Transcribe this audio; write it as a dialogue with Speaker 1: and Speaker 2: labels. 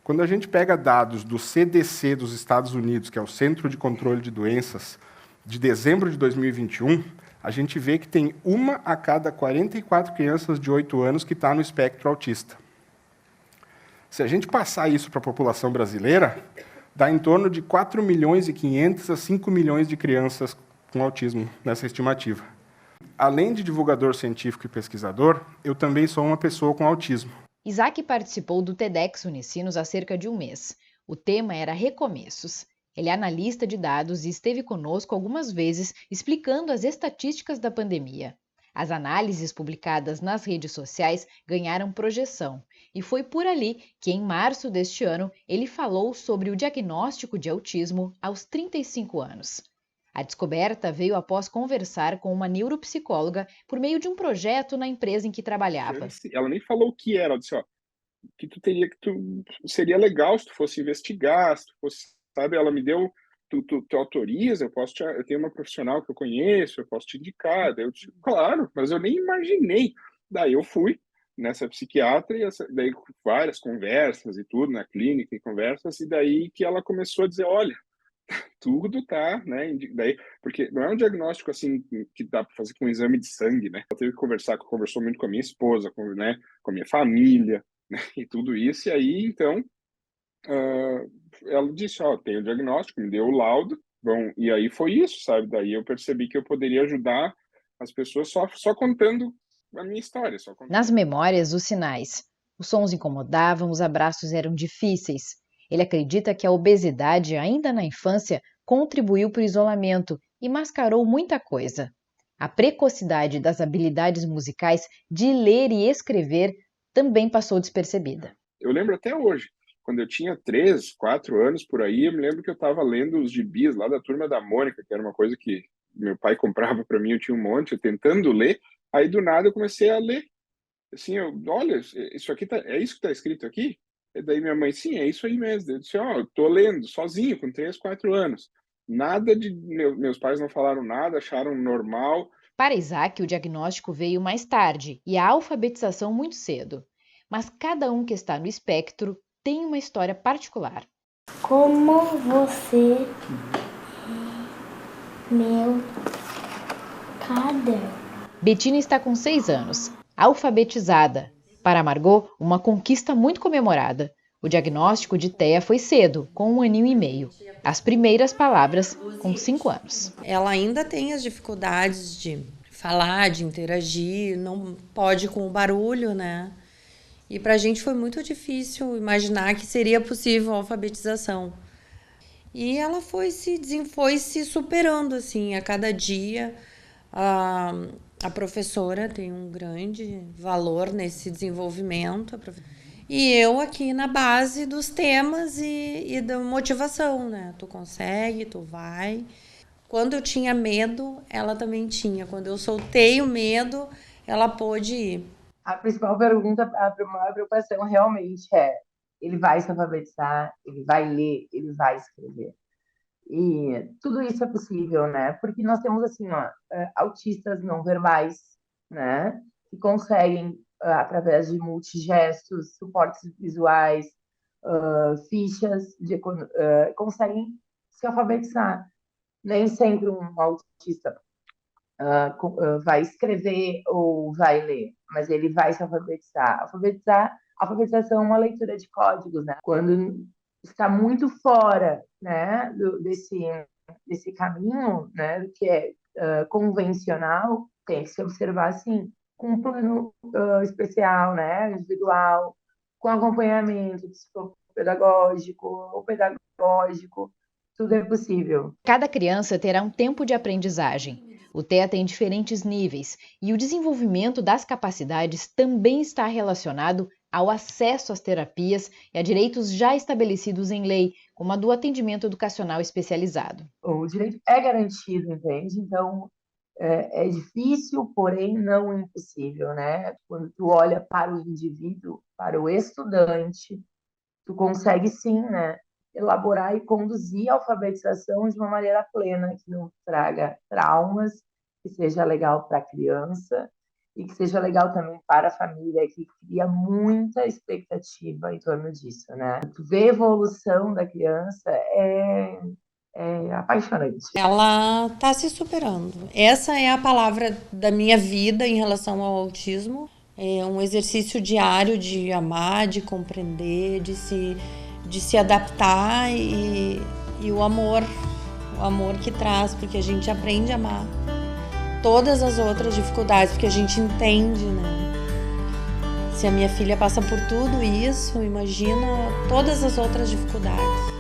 Speaker 1: Quando a gente pega dados do CDC dos Estados Unidos, que é o Centro de Controle de Doenças, de dezembro de 2021, a gente vê que tem 1 a cada 44 crianças de 8 anos que está no espectro autista. Se a gente passar isso para a população brasileira, dá em torno de 4 milhões e 500 a 5 milhões de crianças com autismo nessa estimativa. Além de divulgador científico e pesquisador, eu também sou uma pessoa com autismo.
Speaker 2: Isaac participou do TEDx Unicinos há cerca de um mês. O tema era recomeços. Ele é analista de dados e esteve conosco algumas vezes explicando as estatísticas da pandemia. As análises publicadas nas redes sociais ganharam projeção, e foi por ali que, em março deste ano, ele falou sobre o diagnóstico de autismo aos 35 anos. A descoberta veio após conversar com uma neuropsicóloga por meio de um projeto na empresa em que trabalhava.
Speaker 3: Ela nem falou o que era, ela disse, ó, que tu seria legal se tu fosse investigar, se tu fosse, sabe, ela me deu, tu autoriza, eu tenho uma profissional que eu conheço, eu posso te indicar, daí eu disse, claro, mas eu nem imaginei. Daí eu fui nessa psiquiatra, e daí várias conversas e tudo, na clínica e conversas, e daí que ela começou a dizer, olha, tudo tá, né, daí, porque não é um diagnóstico assim que dá para fazer com um exame de sangue, né? Eu teve que conversou muito com a minha esposa, com a minha família, né, e tudo isso, e aí, então, ela disse, ó, tem o diagnóstico, me deu o laudo, bom, e aí foi isso, sabe? Daí eu percebi que eu poderia ajudar as pessoas só contando a minha história.
Speaker 2: Nas memórias, os sinais. Os sons incomodavam, os abraços eram difíceis. Ele acredita que a obesidade, ainda na infância, contribuiu para o isolamento e mascarou muita coisa. A precocidade das habilidades musicais de ler e escrever também passou despercebida.
Speaker 3: Eu lembro até hoje, quando eu tinha 3, 4 anos por aí, eu me lembro que eu estava lendo os gibis lá da Turma da Mônica, que era uma coisa que meu pai comprava para mim, eu tinha um monte, eu tentando ler, aí do nada eu comecei a ler. Assim, olha, isso aqui é isso que está escrito aqui? E daí minha mãe, sim, é isso aí mesmo. Eu disse, ó, eu tô lendo sozinho, com 3, 4 anos. Nada de, meus pais não falaram nada, acharam normal.
Speaker 2: Para Isaac, o diagnóstico veio mais tarde e a alfabetização muito cedo. Mas cada um que está no espectro tem uma história particular.
Speaker 4: Como você meu caderno.
Speaker 2: Betina está com 6 anos, alfabetizada. Para Margot, uma conquista muito comemorada. O diagnóstico de TEA foi cedo, com 1 aninho e meio. As primeiras palavras com 5 anos.
Speaker 5: Ela ainda tem as dificuldades de falar, de interagir, não pode com o barulho, né? E para a gente foi muito difícil imaginar que seria possível a alfabetização. E ela foi se superando, assim, a cada dia. A professora tem um grande valor nesse desenvolvimento. E eu aqui na base dos temas e da motivação, né? Tu consegue, tu vai. Quando eu tinha medo, ela também tinha. Quando eu soltei o medo, ela pôde ir.
Speaker 6: A principal pergunta, a maior preocupação realmente é: ele vai se alfabetizar, ele vai ler, ele vai escrever. E tudo isso é possível, né? Porque nós temos, assim, ó, autistas não verbais, né? Que conseguem, através de multigestos, suportes visuais, fichas, conseguem se alfabetizar. Nem sempre um autista vai escrever ou vai ler, mas ele vai se alfabetizar. Alfabetização é uma leitura de códigos, né? Quando está muito fora, né, desse caminho, né, do que é convencional, tem que se observar, assim, com um plano especial, né, individual, com acompanhamento psicopedagógico ou pedagógico, tudo é possível.
Speaker 2: Cada criança terá um tempo de aprendizagem. O TEA tem diferentes níveis e o desenvolvimento das capacidades também está relacionado ao acesso às terapias e a direitos já estabelecidos em lei, como a do atendimento educacional especializado.
Speaker 6: O direito é garantido, entende? Então, é difícil, porém não impossível, né? Quando tu olha para o indivíduo, para o estudante, tu consegue sim, né, elaborar e conduzir a alfabetização de uma maneira plena, que não traga traumas, que seja legal para a criança e que seja legal também para a família, que cria muita expectativa em torno disso, né? Ver a evolução da criança é apaixonante.
Speaker 5: Ela está se superando. Essa é a palavra da minha vida em relação ao autismo. É um exercício diário de amar, de compreender, de se adaptar e o amor que traz, porque a gente aprende a amar todas as outras dificuldades, porque a gente entende, né? Se a minha filha passa por tudo isso, imagina todas as outras dificuldades.